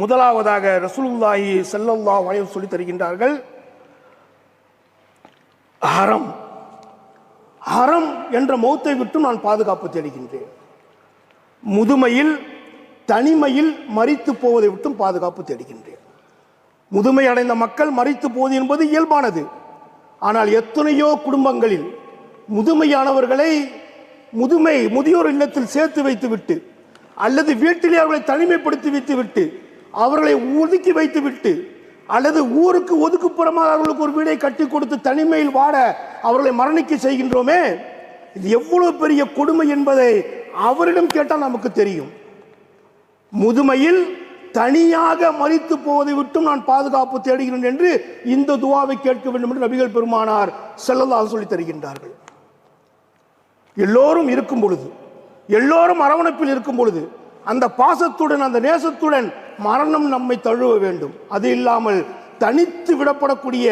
முதலாவதாக ரசூலுல்லாஹி ஸல்லல்லாஹு அலைஹி வஸல்லம் சொல்லித் தருகின்றார்கள், ஹரம் ஹரம் என்ற மௌத்தை விட்டு நான் பாதுகாப்பு தேடுகின்றேன். முதுமையில் தனிமையில் மரித்து போவதை விட்டும் பாதுகாப்பு தேடுகின்றேன். முதுமை அடைந்த மக்கள் மரித்து போவது என்பது இயல்பானது. ஆனால் எத்தனையோ குடும்பங்களில் முதுமையானவர்களை முதியோர் இல்லத்தில் சேர்த்து வைத்துவிட்டு அல்லது வீட்டிலே அவர்களை தனிமைப்படுத்தி வைத்துவிட்டு அவர்களை ஒதுக்கி வைத்துவிட்டு அல்லது ஊருக்கு ஒதுக்குப்புறமாக அவர்களுக்கு ஒரு வீடை கட்டி கொடுத்து தனிமையில் வாட அவர்களை மரணிக்க செய்கின்றோமே, இது எவ்வளவு பெரிய கொடுமை என்பதை அவரிடம் கேட்டால் நமக்கு தெரியும். முதுமையில் தனியாக மரித்து போவதை விட்டும் நான் பாதுகாப்பு தேடுகிறேன் என்று இந்த துஆவை கேட்க வேண்டும் என்று நபிகள் பெருமானார் ஸல்லல்லாஹு அலைஹி சொல்லித் தருகின்றார்கள். எல்லோரும் இருக்கும் பொழுது, எல்லோரும் அரவணைப்பில் இருக்கும் பொழுது, அந்த பாசத்துடன் அந்த நேசத்துடன் மரணம் நம்மை தழுவ வேண்டும். அது இல்லாமல் தனித்து விடப்படக்கூடிய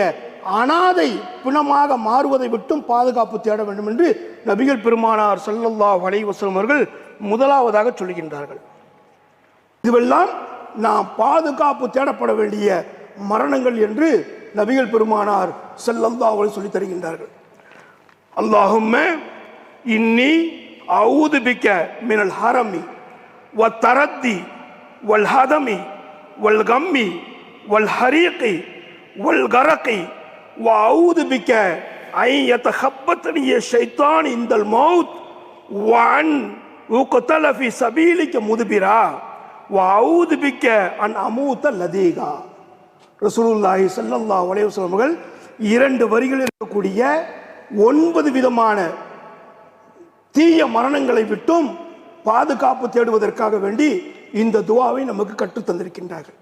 அனாதை பிணமாக மாறுவதை விட்டும் பாதுகாப்பு தேட வேண்டும் என்று நபிகள் பெருமானார் ஸல்லல்லாஹு அலைஹி வஸல்லம் அவர்கள் முதலாவதாக சொல்கின்றார்கள். இதுவெல்லாம் நாம் பாதுகாப்பு தேடப்பட வேண்டிய மரணங்கள் என்று நபிகள் பெருமானார் ஸல்லல்லாஹு அலைஹி சொல்லி தருகின்றார்கள். அல்லாஹும்ம இன்னி அஊது பிக்க மினல் ஹரமி வ தரத்தி வல் ஹதமி வல் கம்மி வல் ஹரீகி வல் கரகி வ அஊது பிக்க ஐ யதஹப்பத்னி ஷைத்தான் இந்தல் மௌத் வ அன் உக்தல ஃபி சபீலிக முதுபிரா வஅஊது பிக்க அன் அமூத லதீகா. ரசூலுல்லாஹி ஸல்லல்லாஹு அலைஹி வஸல்லம் அவர்கள் 2 வரிகளில் இருக்கக்கூடிய 9 விதமான தீய மரணங்களை விட்டும் பாதுகாப்பு தேடுவதற்காக வேண்டி இந்த துஆவை நமக்கு கற்றுத் தந்திருக்கின்றார்கள்.